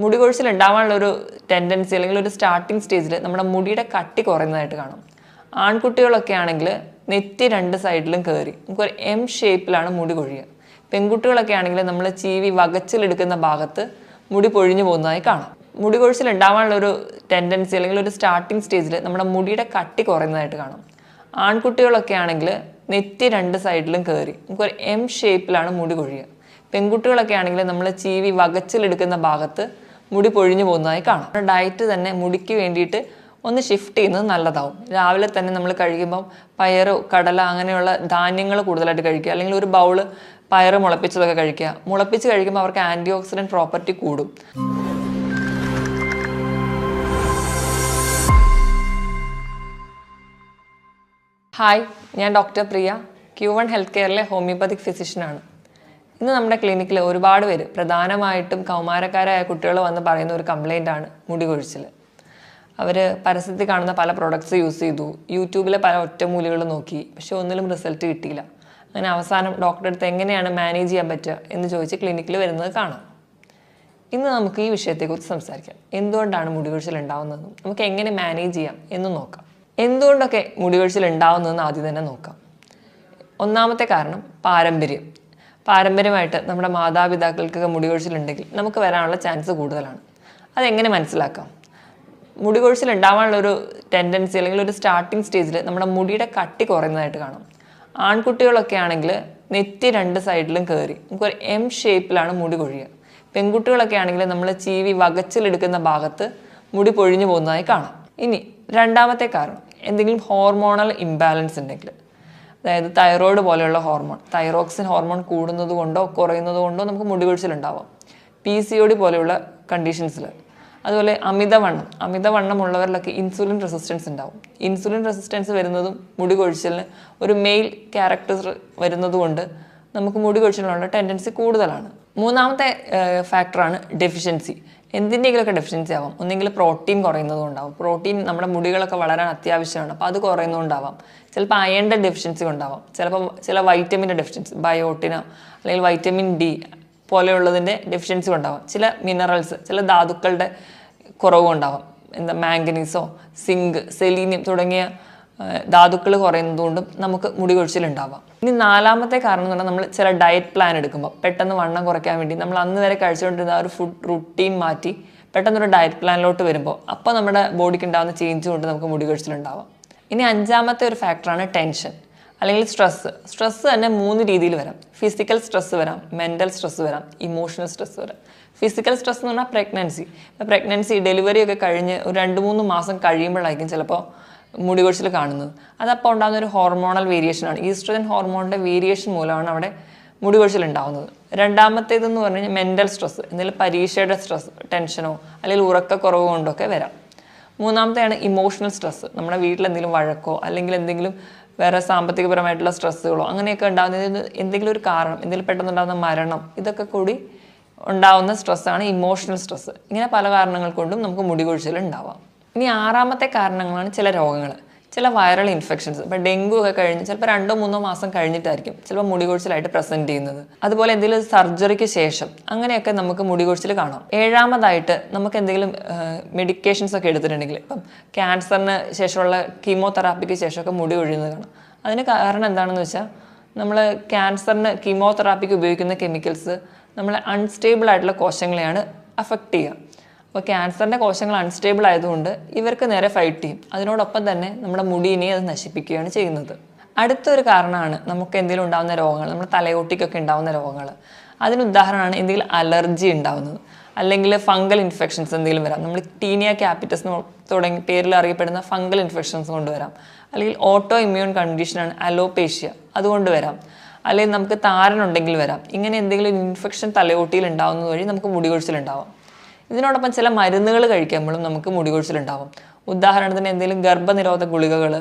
മുടി കൊഴിച്ചിൽ ഉണ്ടാവാനുള്ള ഒരു ടെൻഡൻസി അല്ലെങ്കിൽ ഒരു സ്റ്റാർട്ടിങ് സ്റ്റേജിൽ നമ്മുടെ മുടിയുടെ കട്ടി കുറയുന്നതായിട്ട് കാണാം. ആൺകുട്ടികളൊക്കെ ആണെങ്കിൽ നെറ്റി രണ്ട് സൈഡിലും കയറി നമുക്കൊരു എം ഷേപ്പിലാണ് മുടി കൊഴിയുക. പെൺകുട്ടികളൊക്കെ ആണെങ്കിൽ നമ്മൾ ചീവി വകച്ചിലെടുക്കുന്ന ഭാഗത്ത് മുടി പൊഴിഞ്ഞു പോകുന്നതായി കാണാം. മുടി കൊഴിച്ചിൽ ഉണ്ടാവാനുള്ള ഒരു ടെൻഡൻസി അല്ലെങ്കിൽ ഒരു സ്റ്റാർട്ടിങ് സ്റ്റേജിൽ നമ്മുടെ മുടിയുടെ കട്ടി കുറയുന്നതായിട്ട് കാണാം. ആൺകുട്ടികളൊക്കെ ആണെങ്കിൽ നെറ്റി രണ്ട് സൈഡിലും കയറി നമുക്കൊരു എം ഷേപ്പിലാണ് മുടി കൊഴിയുക. പെൺകുട്ടികളൊക്കെ ആണെങ്കിൽ നമ്മൾ ചീവി വകച്ചിലെടുക്കുന്ന ഭാഗത്ത് മുടി പൊഴിഞ്ഞു പോകുന്നതായി കാണാം. ഡയറ്റ് തന്നെ മുടിക്ക് വേണ്ടിയിട്ട് ഒന്ന് ഷിഫ്റ്റ് ചെയ്യുന്നത് നല്ലതാവും. രാവിലെ തന്നെ നമ്മൾ കഴിക്കുമ്പം പയറ്, കടല അങ്ങനെയുള്ള ധാന്യങ്ങൾ കൂടുതലായിട്ട് കഴിക്കുക, അല്ലെങ്കിൽ ഒരു ബൗള് പയറ് മുളപ്പിച്ചതൊക്കെ കഴിക്കുക. മുളപ്പിച്ച് കഴിക്കുമ്പോൾ അവർക്ക് ആൻറ്റി ഓക്സിഡൻറ്റ് പ്രോപ്പർട്ടി കൂടും. ഹായ്, ഞാൻ ഡോക്ടർ പ്രിയ, Q1 ഹെൽത്ത് കെയറിലെ ഹോമിയോപ്പതിക് ഫിസിഷ്യനാണ്. ഇന്ന് നമ്മുടെ ക്ലിനിക്കിൽ ഒരുപാട് പേര്, പ്രധാനമായിട്ടും കൗമാരക്കാരായ കുട്ടികൾ വന്ന് പറയുന്ന ഒരു കംപ്ലൈൻ്റാണ് മുടി കൊഴിച്ചിൽ. അവർ പരസ്യത്തിൽ കാണുന്ന പല പ്രൊഡക്ട്സ് യൂസ് ചെയ്തു, യൂട്യൂബിലെ പല ഒറ്റമൂലികൾ നോക്കി, പക്ഷെ ഒന്നിലും റിസൾട്ട് കിട്ടിയില്ല. അങ്ങനെ അവസാനം ഡോക്ടറെ അടുത്ത് എങ്ങനെയാണ് മാനേജ് ചെയ്യാൻ പറ്റുക എന്ന് ചോദിച്ച് ക്ലിനിക്കിൽ വരുന്നത് കാണാം. ഇന്ന് നമുക്ക് ഈ വിഷയത്തെക്കുറിച്ച് സംസാരിക്കാം. എന്തുകൊണ്ടാണ് മുടി കൊഴിച്ചിൽ ഉണ്ടാവുന്നതെന്നും നമുക്ക് എങ്ങനെ മാനേജ് ചെയ്യാം എന്നും നോക്കാം. എന്തുകൊണ്ടൊക്കെ മുടി കൊഴിച്ചിൽ ഉണ്ടാവുന്നതെന്ന് ആദ്യം തന്നെ നോക്കാം. ഒന്നാമത്തെ കാരണം പാരമ്പര്യമായിട്ട് നമ്മുടെ മാതാപിതാക്കൾക്കൊക്കെ മുടി കൊഴിച്ചിലുണ്ടെങ്കിൽ നമുക്ക് വരാനുള്ള ചാൻസ് കൂടുതലാണ്. അതെങ്ങനെ മനസ്സിലാക്കാം? മുടി കൊഴിച്ചിൽ ഉണ്ടാവാനുള്ള ഒരു ടെൻഡൻസി അല്ലെങ്കിൽ ഒരു സ്റ്റാർട്ടിങ് സ്റ്റേജിൽ നമ്മുടെ മുടിയുടെ കട്ടി കുറയുന്നതായിട്ട് കാണാം. ആൺകുട്ടികളൊക്കെ ആണെങ്കിൽ നെറ്റി രണ്ട് സൈഡിലും കയറി നമുക്കൊരു എം ഷേപ്പിലാണ് മുടി കൊഴിയുക. പെൺകുട്ടികളൊക്കെ ആണെങ്കിൽ നമ്മൾ ചീവി വകച്ചിലെടുക്കുന്ന ഭാഗത്ത് മുടി പൊഴിഞ്ഞു പോകുന്നതായി കാണാം. ഇനി രണ്ടാമത്തെ കാരണം എന്തെങ്കിലും ഹോർമോണൽ ഇംബാലൻസ് ഉണ്ടെങ്കിൽ, അതായത് തൈറോയ്ഡ് പോലെയുള്ള ഹോർമോൺ, തൈറോക്സിൻ ഹോർമോൺ കൂടുന്നത് കൊണ്ടോ കുറയുന്നത് കൊണ്ടോ നമുക്ക് മുടി കൊഴിച്ചിലുണ്ടാവാം. PCOD പോലെയുള്ള കണ്ടീഷൻസിൽ, അതുപോലെ അമിതവണ്ണമുള്ളവരിലൊക്കെ ഇൻസുലിൻ റെസിസ്റ്റൻസ് ഉണ്ടാവും. ഇൻസുലിൻ റെസിസ്റ്റൻസ് വരുന്നതും മുടി കൊഴിച്ചിലിന് ഒരു മെയിൽ ക്യാരക്ടർ വരുന്നത് കൊണ്ട് നമുക്ക് മുടി കൊഴിച്ചിലുള്ള ടെൻഡൻസി കൂടുതലാണ്. മൂന്നാമത്തെ ഫാക്ടറാണ് ഡെഫിഷ്യൻസി. എന്തിൻ്റെങ്കിലുമൊക്കെ ഡെഫിഷ്യൻസി ആവാം. ഒന്നെങ്കിൽ പ്രോട്ടീൻ കുറയുന്നതുകൊണ്ടാവും. പ്രോട്ടീൻ നമ്മുടെ മുടികളൊക്കെ വളരാൻ അത്യാവശ്യമാണ്, അപ്പോൾ അത് കുറയുന്നതുകൊണ്ടാവാം. ചിലപ്പോൾ അയണിൻ്റെ ഡെഫിഷ്യൻസി കൊണ്ടാവാം. ചിലപ്പോൾ ചില വൈറ്റമിൻ്റെ ഡെഫിഷ്യൻസി, ബയോട്ടിനോ അല്ലെങ്കിൽ വൈറ്റമിൻ D പോലെയുള്ളതിൻ്റെ ഡെഫിഷ്യൻസി ഉണ്ടാവാം. ചില മിനറൽസ്, ചില ധാതുക്കളുടെ കുറവ് ഉണ്ടാവാം. മാംഗനീസോ, സിങ്ക്, സെലീനിയം തുടങ്ങിയ ധാതുക്കൾ കുറയുന്നതുകൊണ്ടും നമുക്ക് മുടി കൊഴിച്ചിലുണ്ടാവാം. ഇനി നാലാമത്തെ കാരണം എന്ന് പറഞ്ഞാൽ നമ്മൾ ചില ഡയറ്റ് പ്ലാൻ എടുക്കുമ്പോൾ പെട്ടെന്ന് വണ്ണം കുറയ്ക്കാൻ വേണ്ടി നമ്മൾ അന്ന് വരെ കഴിച്ചുകൊണ്ടിരുന്ന ഒരു ഫുഡ് റുട്ടീൻ മാറ്റി പെട്ടെന്നൊരു ഡയറ്റ് പ്ലാനിലോട്ട് വരുമ്പോൾ അപ്പോൾ നമ്മുടെ ബോഡിക്ക് ഉണ്ടാകുന്ന ചേഞ്ച് കൊണ്ട് നമുക്ക് മുടി കൊഴിച്ചിലുണ്ടാവാം. ഇനി അഞ്ചാമത്തെ ഒരു ഫാക്ടറാണ് ടെൻഷൻ അല്ലെങ്കിൽ സ്ട്രെസ്സ് തന്നെ 3 രീതിയിൽ വരാം. ഫിസിക്കൽ സ്ട്രെസ്സ് വരാം, മെൻ്റൽ സ്ട്രെസ്സ് വരാം, ഇമോഷണൽ സ്ട്രെസ്സ് വരാം. ഫിസിക്കൽ സ്ട്രെസ് എന്ന് പറഞ്ഞാൽ പ്രഗ്നൻസി ഡെലിവറി ഒക്കെ കഴിഞ്ഞ് ഒരു 2-3 മാസം കഴിയുമ്പോഴായിരിക്കും ചിലപ്പോൾ മുടി കൊഴിച്ചിൽ കാണുന്നത്. അതപ്പോൾ ഉണ്ടാകുന്ന ഒരു ഹോർമോണൽ വേരിയേഷനാണ്. ഈസ്ട്രജൻ ഹോർമോണിൻ്റെ വേരിയേഷൻ മൂലമാണ് അവിടെ മുടി കൊഴിച്ചിൽ ഉണ്ടാകുന്നത്. രണ്ടാമത്തേതെന്ന് പറഞ്ഞു കഴിഞ്ഞാൽ മെൻ്റൽ സ്ട്രെസ്സ്, എന്തെങ്കിലും പരീക്ഷയുടെ സ്ട്രെസ്, ടെൻഷനോ അല്ലെങ്കിൽ ഉറക്കക്കുറവ് കൊണ്ടൊക്കെ വരാം. മൂന്നാമത്തെയാണ് ഇമോഷണൽ സ്ട്രെസ്സ്. നമ്മുടെ വീട്ടിൽ എന്തെങ്കിലും വഴക്കോ അല്ലെങ്കിൽ എന്തെങ്കിലും വേറെ സാമ്പത്തികപരമായിട്ടുള്ള സ്ട്രെസ്സുകളോ അങ്ങനെയൊക്കെ ഉണ്ടാകുന്നതിന് എന്തെങ്കിലും ഒരു കാരണം, എന്തെങ്കിലും പെട്ടെന്നുണ്ടാകുന്ന മരണം, ഇതൊക്കെ കൂടി ഉണ്ടാകുന്ന സ്ട്രെസ്സാണ് ഇമോഷണൽ സ്ട്രെസ്സ്. ഇങ്ങനെ പല കാരണങ്ങൾ കൊണ്ടും നമുക്ക് മുടി കൊഴിച്ചിൽ ഉണ്ടാവാം. ഇനി ആറാമത്തെ കാരണങ്ങളാണ് ചില രോഗങ്ങൾ, ചില വൈറൽ ഇൻഫെക്ഷൻസ്. ഇപ്പോൾ ഡെങ്കു ഒക്കെ കഴിഞ്ഞ് ചിലപ്പോൾ 2-3 മാസം കഴിഞ്ഞിട്ടായിരിക്കും ചിലപ്പോൾ മുടി കൊഴിച്ചിലായിട്ട് പ്രസൻറ്റ് ചെയ്യുന്നത്. അതുപോലെ എന്തെങ്കിലും സർജറിക്ക് ശേഷം അങ്ങനെയൊക്കെ നമുക്ക് മുടി കൊഴിച്ചിൽ കാണാം. ഏഴാമതായിട്ട് നമുക്ക് എന്തെങ്കിലും മെഡിക്കേഷൻസ് ഒക്കെ എടുത്തിട്ടുണ്ടെങ്കിൽ, ഇപ്പം ക്യാൻസറിന് ശേഷമുള്ള കീമോതെറാപ്പിക്ക് ശേഷമൊക്കെ മുടി കൊഴിയുന്നത് കാണാം. അതിന് കാരണം എന്താണെന്ന് വെച്ചാൽ നമ്മൾ ക്യാൻസറിന് കീമോതെറാപ്പിക്ക് ഉപയോഗിക്കുന്ന കെമിക്കൽസ് നമ്മളെ അൺസ്റ്റേബിൾ ആയിട്ടുള്ള കോശങ്ങളെയാണ് അഫക്റ്റ് ചെയ്യുക. അപ്പോൾ ക്യാൻസറിൻ്റെ കോശങ്ങൾ അൺസ്റ്റേബിൾ ആയതുകൊണ്ട് ഇവർക്ക് നേരെ ഫൈറ്റ് ചെയ്യും. അതിനോടൊപ്പം തന്നെ നമ്മുടെ മുടിയിനെ അത് നശിപ്പിക്കുകയാണ് ചെയ്യുന്നത്. അടുത്തൊരു കാരണമാണ് നമുക്ക് എന്തെങ്കിലും ഉണ്ടാകുന്ന രോഗങ്ങൾ, നമ്മുടെ തലയോട്ടിക്കൊക്കെ ഉണ്ടാകുന്ന രോഗങ്ങൾ. അതിന് ഉദാഹരണമാണ് എന്തെങ്കിലും അലർജി ഉണ്ടാകുന്നത്, അല്ലെങ്കിൽ ഫംഗൽ ഇൻഫെക്ഷൻസ് എന്തെങ്കിലും വരാം. നമ്മൾ ടീനിയ ക്യാപിറ്റസ് തുടങ്ങി പേരിൽ അറിയപ്പെടുന്ന ഫംഗൽ ഇൻഫെക്ഷൻസ് കൊണ്ടുവരാം. അല്ലെങ്കിൽ ഓട്ടോ ഇമ്മ്യൂൺ കണ്ടീഷനാണ് അലോപേഷ്യ, അതുകൊണ്ട് വരാം. അല്ലെങ്കിൽ നമുക്ക് താരനുണ്ടെങ്കിൽ വരാം. ഇങ്ങനെ എന്തെങ്കിലും ഇൻഫെക്ഷൻ തലയോട്ടിയിൽ ഉണ്ടാകുന്നത് വഴി നമുക്ക് മുടി കൊഴിച്ചിലുണ്ടാവാം. ഇതിനോടൊപ്പം ചില മരുന്നുകൾ കഴിക്കുമ്പോഴും നമുക്ക് മുടി കൊഴിച്ചിലുണ്ടാവും. ഉദാഹരണത്തിന് എന്തെങ്കിലും ഗർഭനിരോധക ഗുളികകൾ,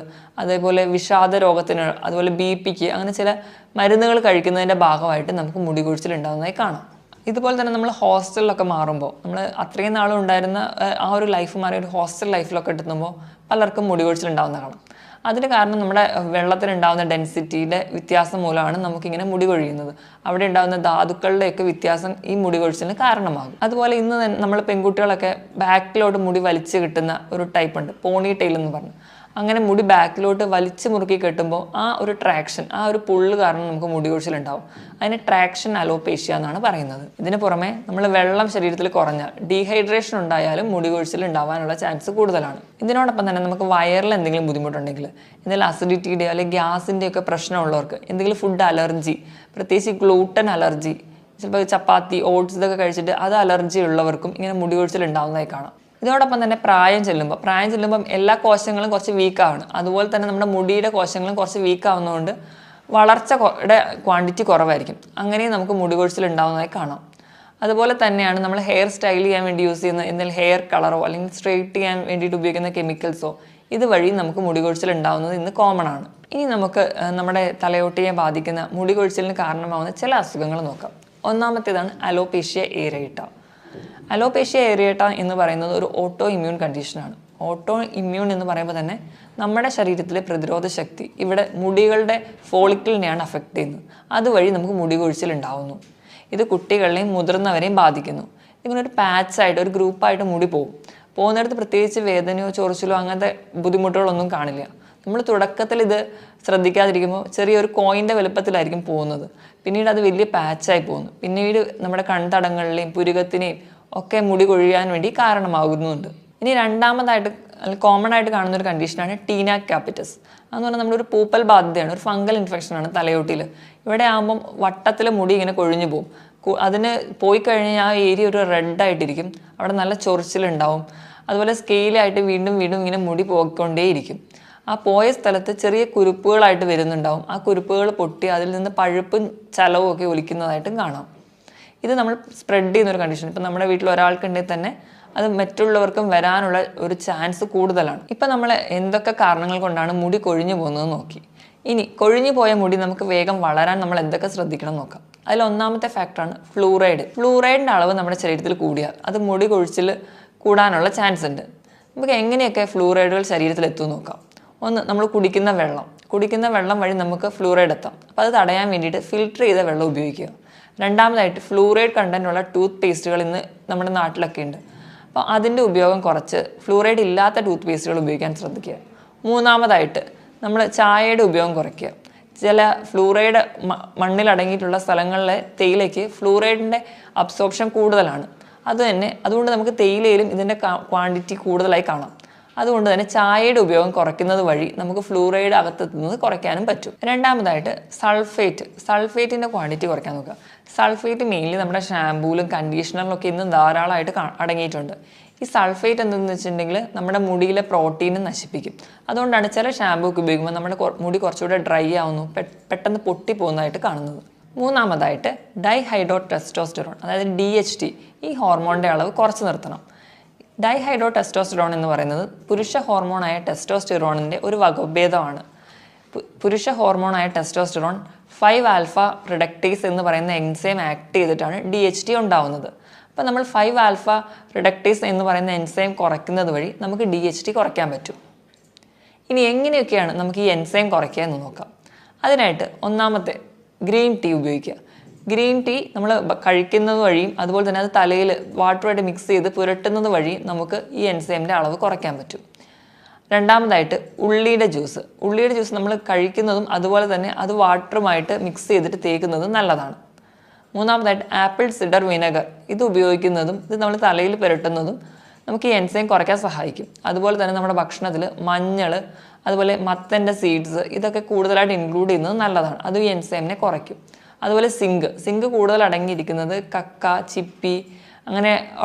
അതേപോലെ വിഷാദ രോഗത്തിന്, അതുപോലെ BP-ക്ക്, അങ്ങനെ ചില മരുന്നുകൾ കഴിക്കുന്നതിൻ്റെ ഭാഗമായിട്ട് നമുക്ക് മുടി കൊഴിച്ചിലുണ്ടാകുന്നതായി കാണാം. ഇതുപോലെ തന്നെ നമ്മൾ ഹോസ്റ്റലിലൊക്കെ മാറുമ്പോൾ, നമ്മൾ അത്രയും നാളും ഉണ്ടായിരുന്ന ആ ഒരു ലൈഫ് മാറി ഒരു ഹോസ്റ്റൽ ലൈഫിലൊക്കെ എത്തുമ്പോൾ പലർക്കും മുടി കൊഴിച്ചിലുണ്ടാകുന്ന കാണാം. അതിന് കാരണം നമ്മുടെ വെള്ളത്തിലുണ്ടാകുന്ന ഡെൻസിറ്റിയുടെ വ്യത്യാസം മൂലമാണ് നമുക്കിങ്ങനെ മുടി കൊഴിയുന്നത്. അവിടെ ഉണ്ടാകുന്ന ധാതുക്കളുടെയൊക്കെ വ്യത്യാസം ഈ മുടി കൊഴിച്ചിലിന് കാരണമാകും. അതുപോലെ ഇന്ന് നമ്മൾ പെൺകുട്ടികളൊക്കെ ബാക്കിലോട്ട് മുടി വലിച്ചു കിട്ടുന്ന ഒരു ടൈപ്പ് ഉണ്ട്, പോണി ടെയിൽ എന്ന് പറഞ്ഞു. അങ്ങനെ മുടി ബാക്കിലോട്ട് വലിച്ചു മുറുക്കി കെട്ടുമ്പോൾ ആ ഒരു ട്രാക്ഷൻ, ആ ഒരു പുള്ള് കാരണം നമുക്ക് മുടി കൊഴിച്ചിലുണ്ടാവും. അതിന് ട്രാക്ഷൻ അലോപേഷ്യ എന്നാണ് പറയുന്നത്. ഇതിന് പുറമെ നമ്മൾ വെള്ളം ശരീരത്തിൽ കുറഞ്ഞാൽ, ഡീഹൈഡ്രേഷൻ ഉണ്ടായാലും മുടി കൊഴിച്ചിൽ ഉണ്ടാവാനുള്ള ചാൻസ് കൂടുതലാണ്. ഇതിനോടൊപ്പം തന്നെ നമുക്ക് വയറിൽ എന്തെങ്കിലും ബുദ്ധിമുട്ടുണ്ടെങ്കിൽ, എന്തെങ്കിലും അസിഡിറ്റിയുടെയോ അല്ലെങ്കിൽ ഗ്യാസിൻ്റെയോ ഒക്കെ പ്രശ്നമുള്ളവർക്ക്, എന്തെങ്കിലും ഫുഡ് അലർജി, പ്രത്യേകിച്ച് ഗ്ലൂട്ടൻ അലർജി, ചിലപ്പോൾ ചപ്പാത്തി, ഓട്സ് ഇതൊക്കെ കഴിച്ചിട്ട് അത് അലർജി ഉള്ളവർക്കും ഇങ്ങനെ മുടി കൊഴിച്ചിൽ ഉണ്ടാവുന്നതായി കാണാം. ഇതോടൊപ്പം തന്നെ പ്രായം ചെല്ലുമ്പം എല്ലാ കോശങ്ങളും കുറച്ച് വീക്കാണ്. അതുപോലെ തന്നെ നമ്മുടെ മുടിയുടെ കോശങ്ങളും കുറച്ച് വീക്കാവുന്നതുകൊണ്ട് വളർച്ചയുടെ ക്വാണ്ടിറ്റി കുറവായിരിക്കും. അങ്ങനെയും നമുക്ക് മുടി കൊഴിച്ചിൽ ഉണ്ടാവുന്നതായി കാണാം. അതുപോലെ തന്നെയാണ് നമ്മൾ ഹെയർ സ്റ്റൈൽ ചെയ്യാൻ വേണ്ടി യൂസ് ചെയ്യുന്ന എന്തെങ്കിലും ഹെയർ കളറോ അല്ലെങ്കിൽ സ്ട്രെയിറ്റ് ചെയ്യാൻ വേണ്ടിയിട്ട് ഉപയോഗിക്കുന്ന കെമിക്കൽസോ ഇതുവഴി നമുക്ക് മുടി കൊഴിച്ചിൽ ഉണ്ടാവുന്നത് ഇന്ന് കോമൺ ആണ്. ഇനി നമുക്ക് നമ്മുടെ തലയോട്ടിയെ ബാധിക്കുന്ന മുടി കൊഴിച്ചിലിന് കാരണമാവുന്ന ചില അസുഖങ്ങൾ നോക്കാം. ഒന്നാമത്തേതാണ് അലോപേഷ്യ ഏരിയേറ്റ. അലോപേഷ്യ ഏരിയേറ്റ എന്ന് പറയുന്നത് ഒരു ഓട്ടോ ഇമ്മ്യൂൺ കണ്ടീഷനാണ്. ഓട്ടോ ഇമ്മ്യൂൺ എന്ന് പറയുമ്പോൾ തന്നെ നമ്മുടെ ശരീരത്തിലെ പ്രതിരോധ ശക്തി ഇവിടെ മുടികളുടെ ഫോളിക്കിളിനെയാണ് അഫക്റ്റ് ചെയ്യുന്നത്. അതുവഴി നമുക്ക് മുടി കൊഴിച്ചിൽ ഉണ്ടാവുന്നു. ഇത് കുട്ടികളെയും മുതിർന്നവരെയും ബാധിക്കുന്നു. ഇങ്ങനെ ഒരു പാച്ചായിട്ട്, ഒരു ഗ്രൂപ്പായിട്ട് മുടി പോകുന്നിടത്ത് പ്രത്യേകിച്ച് വേദനയോ ചൊറിച്ചിലോ അങ്ങനത്തെ ബുദ്ധിമുട്ടുകളൊന്നും കാണില്ല. നമ്മൾ തുടക്കത്തിൽ ഇത് ശ്രദ്ധിക്കാതിരിക്കുമ്പോൾ ചെറിയൊരു കോയിൻ്റെ വലുപ്പത്തിലായിരിക്കും പോകുന്നത്. പിന്നീട് അത് വലിയ പാച്ചായി പോകുന്നു. പിന്നീട് നമ്മുടെ കൺതടങ്ങളിലെയും പുരുകത്തിനെയും ഒക്കെ മുടി കൊഴിയാൻ വേണ്ടി കാരണമാകുന്നുണ്ട്. ഇനി രണ്ടാമതായിട്ട് കോമൺ ആയിട്ട് കാണുന്ന ഒരു കണ്ടീഷനാണ് ടീന ക്യാപിറ്റസ്. അതെന്ന് പറഞ്ഞാൽ നമ്മളൊരു പൂപ്പൽ ബാധ്യതയാണ്, ഒരു ഫംഗൽ ഇൻഫെക്ഷനാണ് തലയോട്ടിയിൽ. ഇവിടെ ആകുമ്പം വട്ടത്തിൽ മുടി ഇങ്ങനെ കൊഴിഞ്ഞു പോകും. അതിന് പോയി കഴിഞ്ഞാൽ ആ ഏരിയ ഒരു റെഡായിട്ടിരിക്കും. അവിടെ നല്ല ചൊറിച്ചിലുണ്ടാവും. അതുപോലെ സ്കെയിലായിട്ട് വീണ്ടും വീണ്ടും ഇങ്ങനെ മുടി പോയിക്കൊണ്ടേയിരിക്കും. ആ പോയ സ്ഥലത്ത് ചെറിയ കുരുപ്പുകളായിട്ട് വരുന്നുണ്ടാവും. ആ കുരുപ്പുകൾ പൊട്ടി അതിൽ നിന്ന് പഴുപ്പും ചലവും ഒക്കെ ഒലിക്കുന്നതായിട്ടും കാണാം. ഇത് നമ്മൾ സ്പ്രെഡ് ചെയ്യുന്നൊരു കണ്ടീഷൻ. ഇപ്പം നമ്മുടെ വീട്ടിൽ ഒരാൾക്കുണ്ടെങ്കിൽ തന്നെ അത് മറ്റുള്ളവർക്കും വരാനുള്ള ഒരു ചാൻസ് കൂടുതലാണ്. ഇപ്പം നമ്മൾ എന്തൊക്കെ കാരണങ്ങൾ കൊണ്ടാണ് മുടി കൊഴിഞ്ഞു പോകുന്നത് നോക്കി. ഇനി കൊഴിഞ്ഞു പോയ മുടി നമുക്ക് വേഗം വളരാൻ നമ്മൾ എന്തൊക്കെ ശ്രദ്ധിക്കണം നോക്കാം. അതിൽ ഒന്നാമത്തെ ഫാക്ടറാണ് ഫ്ലൂറൈഡ്. ഫ്ലൂറൈഡിൻ്റെ അളവ് നമ്മുടെ ശരീരത്തിൽ കൂടിയാൽ അത് മുടി കൊഴിച്ചിൽ കൂടാനുള്ള ചാൻസ് ഉണ്ട്. നമുക്ക് എങ്ങനെയൊക്കെ ഫ്ലൂറൈഡുകൾ ശരീരത്തിൽ എത്തുമെന്ന് നോക്കാം. ഒന്ന്, നമ്മൾ കുടിക്കുന്ന വെള്ളം വഴി നമുക്ക് ഫ്ലൂറൈഡ് എത്താം. അപ്പോൾ അത് തടയാൻ വേണ്ടിയിട്ട് ഫിൽറ്റർ ചെയ്ത വെള്ളം ഉപയോഗിക്കുക. രണ്ടാമതായിട്ട് ഫ്ലൂറൈഡ് കണ്ടൻറ്റുള്ള ടൂത്ത് പേസ്റ്റുകൾ ഇന്ന് നമ്മുടെ നാട്ടിലൊക്കെ ഉണ്ട്. അപ്പോൾ അതിൻ്റെ ഉപയോഗം കുറച്ച് ഫ്ലൂറൈഡ് ഇല്ലാത്ത ടൂത്ത് പേസ്റ്റുകൾ ഉപയോഗിക്കാൻ ശ്രദ്ധിക്കുക. മൂന്നാമതായിട്ട് നമ്മൾ ചായയുടെ ഉപയോഗം കുറയ്ക്കുക. ചില ഫ്ലൂറൈഡ് മണ്ണിലടങ്ങിയിട്ടുള്ള സ്ഥലങ്ങളിലെ തേയിലയ്ക്ക് ഫ്ലൂറൈഡിൻ്റെ അബ്സോർപ്ഷൻ കൂടുതലാണ്. അതുകൊണ്ട് നമുക്ക് തേയിലയിലും ഇതിൻ്റെ ക്വാണ്ടിറ്റി കൂടുതലായി കാണാം. അതുകൊണ്ട് തന്നെ ചായയുടെ ഉപയോഗം കുറയ്ക്കുന്നത് വഴി നമുക്ക് ഫ്ലൂറൈഡ് അകത്തെത്തുന്നത് കുറയ്ക്കാനും പറ്റും. രണ്ടാമതായിട്ട് സൾഫേറ്റിൻ്റെ ക്വാണ്ടിറ്റി കുറയ്ക്കാൻ നോക്കുക. സൾഫേറ്റ് മെയിൻലി നമ്മുടെ ഷാമ്പൂലും കണ്ടീഷണറിലൊക്കെ ഇന്ന് ധാരാളമായിട്ട് അടങ്ങിയിട്ടുണ്ട്. ഈ സൾഫേറ്റ് എന്തെന്ന് വെച്ചിട്ടുണ്ടെങ്കിൽ നമ്മുടെ മുടിയിലെ പ്രോട്ടീനും നശിപ്പിക്കും. അതുകൊണ്ടാണ് ചില ഷാമ്പൂ ഒക്കെ ഉപയോഗിക്കുമ്പോൾ നമ്മുടെ മുടി കുറച്ചുകൂടെ ഡ്രൈ ആവുന്നു, പെട്ടെന്ന് പൊട്ടിപ്പോകുന്നതായിട്ട് കാണുന്നത്. മൂന്നാമതായിട്ട് ഡൈഹൈഡ്രോ ടെസ്റ്റോസ്റ്റെറോൺ, അതായത് DHT, ഈ ഹോർമോണിൻ്റെ അളവ് കുറച്ച് നിർത്തണം. ഡൈഹൈഡ്രോ ടെസ്റ്റോസ്റ്റെറോൺ എന്ന് പറയുന്നത് പുരുഷ ഹോർമോണായ ടെസ്റ്റോസ്റ്റെറോണിൻ്റെ ഒരു വകഭേദമാണ്. പുരുഷ ഹോർമോണായ ടെസ്റ്റോസ്റ്റെറോൺ 5-ആൽഫ റിഡക്ടേസ് എന്ന് പറയുന്ന എൻസൈം ആക്ട് ചെയ്തിട്ടാണ് DHT ഉണ്ടാവുന്നത്. അപ്പോൾ നമ്മൾ 5-ആൽഫ റിഡക്ടേസ് എന്ന് പറയുന്ന എൻസൈം കുറയ്ക്കുന്നത് വഴി നമുക്ക് DHT കുറയ്ക്കാൻ പറ്റും. ഇനി എങ്ങനെയൊക്കെയാണ് നമുക്ക് ഈ എൻസൈം കുറയ്ക്കുക എന്ന് നോക്കാം. അതിനായിട്ട് ഒന്നാമത്തെ, ഗ്രീൻ ടീ ഉപയോഗിക്കുക. ഗ്രീൻ ടീ നമ്മൾ കഴിക്കുന്നത് വഴിയും അതുപോലെ തന്നെ അത് തലയിൽ വാട്ടറുമായിട്ട് മിക്സ് ചെയ്ത് പുരട്ടുന്നത് വഴിയും നമുക്ക് ഈ എൻസൈമിൻ്റെ അളവ് കുറയ്ക്കാൻ പറ്റും. രണ്ടാമതായിട്ട് ഉള്ളിയുടെ ജ്യൂസ് നമ്മൾ കഴിക്കുന്നതും അതുപോലെ തന്നെ അത് വാട്ടറുമായിട്ട് മിക്സ് ചെയ്തിട്ട് തേക്കുന്നതും നല്ലതാണ്. മൂന്നാമതായിട്ട് ആപ്പിൾ സിഡർ വിനെഗർ, ഇത് ഉപയോഗിക്കുന്നതും ഇത് നമ്മൾ തലയിൽ പുരട്ടുന്നതും നമുക്ക് ഈ എൻസൈം കുറയ്ക്കാൻ സഹായിക്കും. അതുപോലെ തന്നെ നമ്മുടെ ഭക്ഷണത്തിൽ മഞ്ഞൾ, അതുപോലെ മത്തൻ്റെ സീഡ്സ്, ഇതൊക്കെ കൂടുതലായിട്ട് ഇൻക്ലൂഡ് ചെയ്യുന്നത് നല്ലതാണ്. അത് ഈ എൻസൈമിനെ കുറയ്ക്കും. അതുപോലെ സിങ്ക് കൂടുതൽ അടങ്ങിയിരിക്കുന്നത് കക്ക, ചിപ്പി, അങ്ങനെ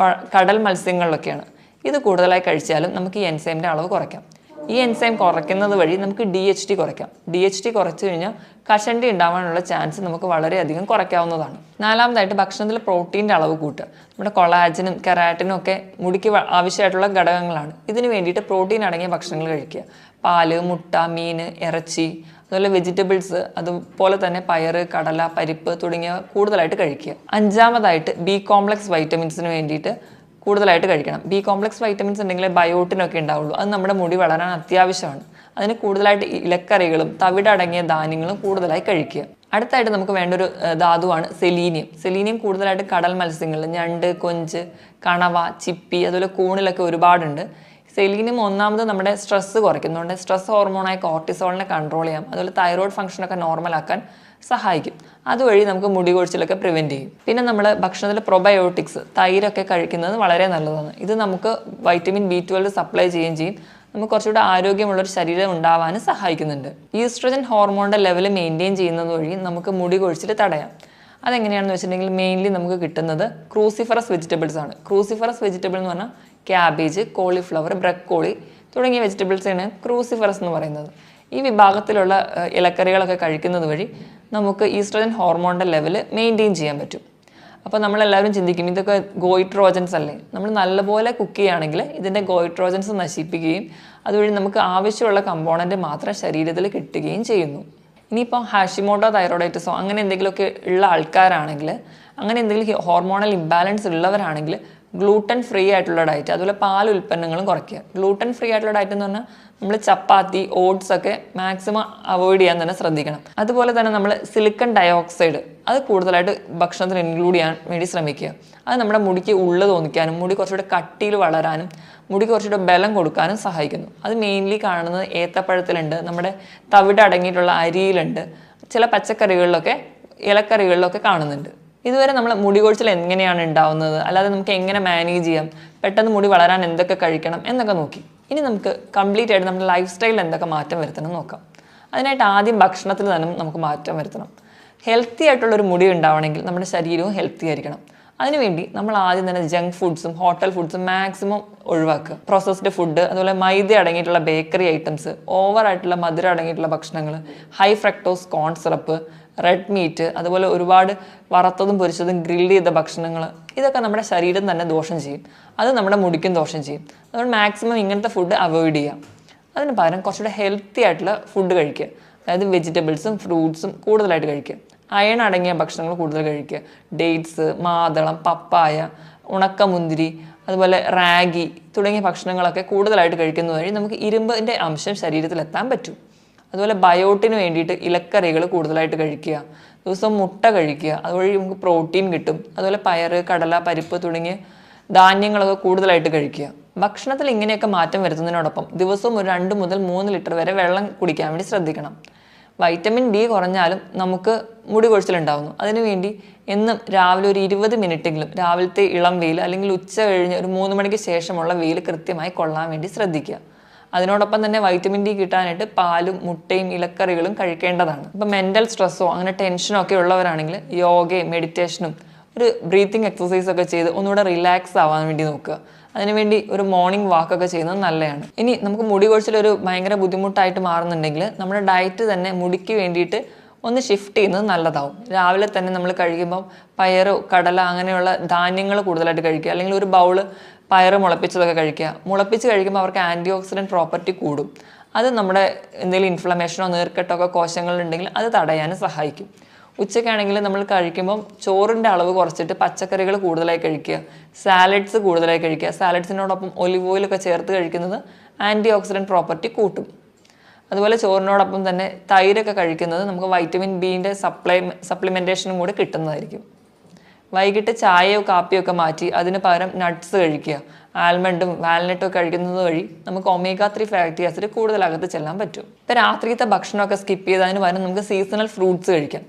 കടൽ മത്സ്യങ്ങളിലൊക്കെയാണ്. ഇത് കൂടുതലായി കഴിച്ചാലും നമുക്ക് ഈ എൻസൈമിൻ്റെ അളവ് കുറയ്ക്കാം. ഈ എൻസൈം കുറയ്ക്കുന്നത് വഴി നമുക്ക് DHT കുറയ്ക്കാം. DHT കുറച്ച് കഴിഞ്ഞാൽ കഷണ്ടി ഉണ്ടാവാനുള്ള ചാൻസ് നമുക്ക് വളരെയധികം കുറയ്ക്കാവുന്നതാണ്. നാലാമതായിട്ട് ഭക്ഷണത്തിൽ പ്രോട്ടീൻ്റെ അളവ് കൂട്ടുക. നമ്മുടെ കൊളാജനും കെരാറ്റിനും ഒക്കെ മുടിക്ക് ആവശ്യമായിട്ടുള്ള ഘടകങ്ങളാണ്. ഇതിന് വേണ്ടിയിട്ട് പ്രോട്ടീൻ അടങ്ങിയ ഭക്ഷണങ്ങൾ കഴിക്കുക. പാല്, മുട്ട, മീൻ, ഇറച്ചി, അതുപോലെ വെജിറ്റബിൾസ്, അതുപോലെ തന്നെ പയറ്, കടല, പരിപ്പ് തുടങ്ങിയവ കൂടുതലായിട്ട് കഴിക്കുക. അഞ്ചാമതായിട്ട് B കോംപ്ലക്സ് വൈറ്റമിൻസിന് വേണ്ടിയിട്ട് കൂടുതലായിട്ട് കഴിക്കണം. ബി കോംപ്ലക്സ് വൈറ്റമിൻസ് ഉണ്ടെങ്കിൽ ബയോട്ടിനൊക്കെ ഉണ്ടാവുള്ളൂ. അത് നമ്മുടെ മുടി വളരാൻ അത്യാവശ്യമാണ്. അതിന് കൂടുതലായിട്ട് ഇലക്കറികളും തവിടടങ്ങിയ ധാന്യങ്ങളും കൂടുതലായി കഴിക്കുക. അടുത്തായിട്ട് നമുക്ക് വേണ്ട ഒരു ധാതുവാണ് സെലീനിയം. സെലീനിയം കൂടുതലായിട്ട് കടൽ മത്സ്യങ്ങളിൽ ഞണ്ട്, കൊഞ്ച്, കണവ, ചിപ്പി, അതുപോലെ കൂണിലൊക്കെ ഒരുപാടുണ്ട്. സെലീനിയം ഒന്നാമത് നമ്മുടെ സ്ട്രെസ്സ് കുറയ്ക്കുന്നുണ്ട്. സ്ട്രെസ് ഹോർമോണായ കോർട്ടിസോളിനെ കൺട്രോൾ ചെയ്യാം. അതുപോലെ തൈറോയ്ഡ് ഫംഗ്ഷനൊക്കെ നോർമലാക്കാൻ സഹായിക്കും. അതുവഴി നമുക്ക് മുടി കൊഴിച്ചിലൊക്കെ പ്രിവെൻറ്റ് ചെയ്യും. പിന്നെ നമ്മൾ ഭക്ഷണത്തിൽ പ്രൊബയോട്ടിക്സ്, തൈരൊക്കെ കഴിക്കുന്നത് വളരെ നല്ലതാണ്. ഇത് നമുക്ക് വൈറ്റമിൻ B12 സപ്ലൈ ചെയ്യുകയും ചെയ്യും. നമുക്ക് കുറച്ചുകൂടെ ആരോഗ്യമുള്ളൊരു ശരീരം ഉണ്ടാവാനും സഹായിക്കുന്നുണ്ട്. ഈസ്ട്രജൻ ഹോർമോണിൻ്റെ ലെവൽ മെയിൻറ്റെയിൻ ചെയ്യുന്നത് വഴി നമുക്ക് മുടി കൊഴിച്ചിൽ തടയാം. അതെങ്ങനെയാണെന്ന് വെച്ചിട്ടുണ്ടെങ്കിൽ മെയിൻലി നമുക്ക് കിട്ടുന്നത് ക്രൂസിഫറസ് വെജിറ്റബിൾസ് ആണ്. ക്രൂസിഫറസ് വെജിറ്റബിൾ എന്ന് പറഞ്ഞാൽ ക്യാബേജ്, കോളിഫ്ലവർ, ബ്രക്കോളി തുടങ്ങിയ വെജിറ്റബിൾസാണ് ക്രൂസിഫറസ് എന്ന് പറയുന്നത്. ഈ വിഭാഗത്തിലുള്ള ഇലക്കറികളൊക്കെ കഴിക്കുന്നത് വഴി നമുക്ക് ഈസ്ട്രജൻ ഹോർമോണിൻ്റെ ലെവൽ മെയിൻറ്റെയിൻ ചെയ്യാൻ പറ്റും. അപ്പോൾ നമ്മളെല്ലാവരും ചിന്തിക്കും ഇതൊക്കെ ഗോയിട്രോജൻസ് അല്ലേ? നമ്മൾ നല്ലപോലെ കുക്ക് ചെയ്യുകയാണെങ്കിൽ ഇതിൻ്റെ ഗോയിട്രോജൻസ് നശിപ്പിക്കുകയും അതുവഴി നമുക്ക് ആവശ്യമുള്ള കമ്പോണൻറ്റ് മാത്രം ശരീരത്തിൽ കിട്ടുകയും ചെയ്യുന്നു. ഇനിയിപ്പോൾ ഹാഷിമോട്ടോ തൈറോയിഡൈറ്റിസോ അങ്ങനെ എന്തെങ്കിലുമൊക്കെ ഉള്ള ആൾക്കാരാണെങ്കിൽ, അങ്ങനെ എന്തെങ്കിലും ഹോർമോണൽ ഇംബാലൻസ് ഉള്ളവരാണെങ്കിൽ ഗ്ലൂട്ടൻ ഫ്രീ ആയിട്ടുള്ള ഡയറ്റ്, അതുപോലെ പാൽ ഉൽപ്പന്നങ്ങളും കുറയ്ക്കുക. ഗ്ലൂട്ടൻ ഫ്രീ ആയിട്ടുള്ള ഡയറ്റ് എന്ന് പറഞ്ഞാൽ നമ്മൾ ചപ്പാത്തി, ഓട്സ് ഒക്കെ മാക്സിമം അവോയ്ഡ് ചെയ്യാൻ തന്നെ ശ്രദ്ധിക്കണം. അതുപോലെ തന്നെ നമ്മൾ സിലിക്കൺ ഡയോക്സൈഡ് അത് കൂടുതലായിട്ട് ഭക്ഷണത്തിൽ ഇൻക്ലൂഡ് ചെയ്യാൻ വേണ്ടി ശ്രമിക്കുക. അത് നമ്മുടെ മുടിക്ക് ഉള്ളു തോന്നിക്കാനും മുടി കുറച്ചുകൂടെ കട്ടിയിൽ വളരാനും മുടിക്ക് കുറച്ചുകൂടെ ബലം കൊടുക്കാനും സഹായിക്കുന്നു. അത് മെയിൻലി കാണുന്നത് ഏത്തപ്പഴത്തിലുണ്ട്, നമ്മുടെ തവിട് അടങ്ങിയിട്ടുള്ള അരിയിലുണ്ട്, ചില പച്ചക്കറികളിലൊക്കെ ഇലക്കറികളിലൊക്കെ കാണുന്നുണ്ട്. ഇതുവരെ നമ്മൾ മുടി കൊഴിച്ചിൽ എങ്ങനെയാണ് ഉണ്ടാവുന്നത്, അല്ലാതെ നമുക്ക് എങ്ങനെ മാനേജ് ചെയ്യാം, പെട്ടെന്ന് മുടി വളരാൻ എന്തൊക്കെ കഴിക്കണം എന്നൊക്കെ നോക്കി. ഇനി നമുക്ക് കംപ്ലീറ്റ് ആയിട്ട് നമ്മുടെ ലൈഫ് സ്റ്റൈലിൽ എന്തൊക്കെ മാറ്റം വരുത്തണം നോക്കാം. അതിനായിട്ട് ആദ്യം ഭക്ഷണത്തിൽ തന്നെ നമുക്ക് മാറ്റം വരുത്തണം. ഹെൽത്തി ആയിട്ടുള്ളൊരു മുടി ഉണ്ടാവണമെങ്കിൽ നമ്മുടെ ശരീരവും ഹെൽത്തി ആയിരിക്കണം. അതിനുവേണ്ടി നമ്മൾ ആദ്യം തന്നെ ജങ്ക് ഫുഡ്സും ഹോട്ടൽ ഫുഡ്സും മാക്സിമം ഒഴിവാക്കുക. പ്രോസസ്ഡ് ഫുഡ്, അതുപോലെ മൈദ അടങ്ങിയിട്ടുള്ള ബേക്കറി ഐറ്റംസ്, ഓവറായിട്ടുള്ള മധുരം അടങ്ങിയിട്ടുള്ള ഭക്ഷണങ്ങൾ, ഹൈ ഫ്രക്ടോസ് കോൺ സിറപ്പ്, റെഡ് മീറ്റ്, അതുപോലെ ഒരുപാട് വറുത്തതും പൊരിച്ചതും ഗ്രില്ല് ചെയ്ത ഭക്ഷണങ്ങൾ, ഇതൊക്കെ നമ്മുടെ ശരീരം തന്നെ ദോഷം ചെയ്യും. അത് നമ്മുടെ മുടിക്കും ദോഷം ചെയ്യും. അതുകൊണ്ട് മാക്സിമം ഇങ്ങനത്തെ ഫുഡ് അവോയ്ഡ് ചെയ്യാം. അതിന് പകരം കുറച്ചുകൂടെ ഹെൽത്തി ആയിട്ടുള്ള ഫുഡ് കഴിക്കുക. അതായത് വെജിറ്റബിൾസും ഫ്രൂട്ട്സും കൂടുതലായിട്ട് കഴിക്കുക. അയൺ അടങ്ങിയ ഭക്ഷണങ്ങൾ കൂടുതൽ കഴിക്കുക. ഡേറ്റ്സ്, മാതളം, പപ്പായ, ഉണക്കമുന്തിരി, അതുപോലെ റാഗി തുടങ്ങിയ ഭക്ഷണങ്ങളൊക്കെ കൂടുതലായിട്ട് കഴിക്കുന്നത് വഴി നമുക്ക് ഇരുമ്പിൻ്റെ അംശം ശരീരത്തിൽ എത്താൻ പറ്റും. അതുപോലെ ബയോട്ടിന് വേണ്ടിയിട്ട് ഇലക്കറികൾ കൂടുതലായിട്ട് കഴിക്കുക. ദിവസവും മുട്ട കഴിക്കുക. അതുവഴി നമുക്ക് പ്രോട്ടീൻ കിട്ടും. അതുപോലെ പയറ്, കടല, പരിപ്പ് തുടങ്ങിയ ധാന്യങ്ങളൊക്കെ കൂടുതലായിട്ട് കഴിക്കുക. ഭക്ഷണത്തിൽ ഇങ്ങനെയൊക്കെ മാറ്റം വരുത്തുന്നതിനോടൊപ്പം ദിവസവും ഒരു 2 മുതൽ 3 ലിറ്റർ വരെ വെള്ളം കുടിക്കാൻ വേണ്ടി ശ്രദ്ധിക്കണം. വൈറ്റമിൻ D കുറഞ്ഞാലും നമുക്ക് മുടി കൊഴിച്ചിലുണ്ടാവുന്നു. അതിനുവേണ്ടി എന്നും രാവിലെ ഒരു 20 മിനിറ്റെങ്കിലും രാവിലത്തെ ഇളം വെയിൽ അല്ലെങ്കിൽ ഉച്ച കഴിഞ്ഞ് ഒരു 3 മണിക്ക് ശേഷമുള്ള വെയിൽ കൃത്യമായി കൊള്ളാൻ വേണ്ടി ശ്രദ്ധിക്കുക. അതിനോടൊപ്പം തന്നെ വൈറ്റമിൻ D കിട്ടാനായിട്ട് പാലും മുട്ടയും ഇലക്കറികളും കഴിക്കേണ്ടതാണ്. ഇപ്പം മെൻ്റൽ സ്ട്രെസ്സോ അങ്ങനെ ടെൻഷനോ ഒക്കെ ഉള്ളവരാണെങ്കിൽ യോഗയും മെഡിറ്റേഷനും ഒരു ബ്രീത്തിങ് എക്സസൈസൊക്കെ ചെയ്ത് ഒന്നുകൂടെ റിലാക്സ് ആവാൻ വേണ്ടി നോക്കുക. അതിനുവേണ്ടി ഒരു മോർണിംഗ് വാക്കൊക്കെ ചെയ്യുന്നത് നല്ലതാണ്. ഇനി നമുക്ക് മുടി കൊഴിച്ചിലൊരു ഭയങ്കര ബുദ്ധിമുട്ടായിട്ട് മാറുന്നുണ്ടെങ്കിൽ നമ്മുടെ ഡയറ്റ് തന്നെ മുടിക്ക് വേണ്ടിയിട്ട് ഒന്ന് ഷിഫ്റ്റ് ചെയ്യുന്നത് നല്ലതാവും. രാവിലെ തന്നെ നമ്മൾ കഴിക്കുമ്പോൾ പയറോ കടല അങ്ങനെയുള്ള ധാന്യങ്ങൾ കൂടുതലായിട്ട് കഴിക്കുക. അല്ലെങ്കിൽ ഒരു ബൗള് പയറ് മുളപ്പിച്ചതൊക്കെ കഴിക്കുക. മുളപ്പിച്ച് കഴിക്കുമ്പോൾ അവർക്ക് ആൻറ്റി ഓക്സിഡൻറ്റ് പ്രോപ്പർട്ടി കൂടും. അത് നമ്മുടെ എന്തെങ്കിലും ഇൻഫ്ലമേഷനോ നീർക്കെട്ടോ ഒക്കെ കോശങ്ങളുണ്ടെങ്കിൽ അത് തടയാനും സഹായിക്കും. ഉച്ചയ്ക്കാണെങ്കിൽ നമ്മൾ കഴിക്കുമ്പം ചോറിൻ്റെ അളവ് കുറച്ചിട്ട് പച്ചക്കറികൾ കൂടുതലായി കഴിക്കുക. സാലഡ്സ് കൂടുതലായി കഴിക്കുക. സാലഡ്സിനോടൊപ്പം ഒലിവ് ഓയിലൊക്കെ ചേർത്ത് കഴിക്കുന്നത് ആൻറ്റി ഓക്സിഡൻറ്റ് പ്രോപ്പർട്ടി കൂട്ടും. അതുപോലെ ചോറിനോടൊപ്പം തന്നെ തൈരൊക്കെ കഴിക്കുന്നത് നമുക്ക് വൈറ്റമിൻ ബിൻ്റെ സപ്ലിമെൻറ്റേഷനും കൂടി കിട്ടുന്നതായിരിക്കും. വൈകിട്ട് ചായയോ കാപ്പിയോ ഒക്കെ മാറ്റി അതിന് പകരം നട്ട്സ് കഴിക്കുക. ആൽമണ്ടും വാൽനട്ടും ഒക്കെ കഴിക്കുന്നത് വഴി നമുക്ക് omega-3 ഫാറ്റി ആസിഡ് കൂടുതലകത്ത് ചെല്ലാൻ പറ്റും. ഇപ്പോൾ രാത്രിയത്തെ ഭക്ഷണമൊക്കെ സ്കിപ്പ് ചെയ്തതിന് പകരം നമുക്ക് സീസണൽ ഫ്രൂട്ട്സ് കഴിക്കാം.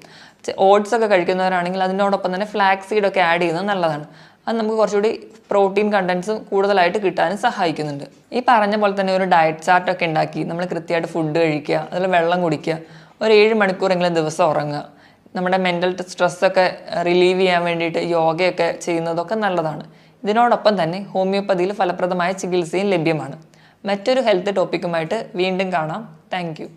ഓട്സ് ഒക്കെ കഴിക്കുന്നവരാണെങ്കിൽ അതിനോടൊപ്പം തന്നെ ഫ്ലാക്സ് സീഡൊക്കെ ആഡ് ചെയ്യുന്നത് നല്ലതാണ്. അത് നമുക്ക് കുറച്ചുകൂടി പ്രോട്ടീൻ കണ്ടൻസും കൂടുതലായിട്ട് കിട്ടാനും സഹായിക്കുന്നുണ്ട്. ഈ പറഞ്ഞ പോലെ തന്നെ ഒരു ഡയറ്റ് ചാർട്ടൊക്കെ ഉണ്ടാക്കി നമ്മൾ കൃത്യമായിട്ട് ഫുഡ് കഴിക്കുക, അതുപോലെ വെള്ളം കുടിക്കുക, ഒരു 7 മണിക്കൂറെങ്കിലും ദിവസം ഉറങ്ങുക. നമ്മുടെ മെൻ്റൽ സ്ട്രെസ്സൊക്കെ റിലീവ് ചെയ്യാൻ വേണ്ടിയിട്ട് യോഗയൊക്കെ ചെയ്യുന്നതൊക്കെ നല്ലതാണ്. ഇതിനോടൊപ്പം തന്നെ ഹോമിയോപ്പതിയിൽ ഫലപ്രദമായ ചികിത്സയും ലഭ്യമാണ്. മറ്റൊരു ഹെൽത്ത് ടോപ്പിക്കുമായിട്ട് വീണ്ടും കാണാം. Thank you.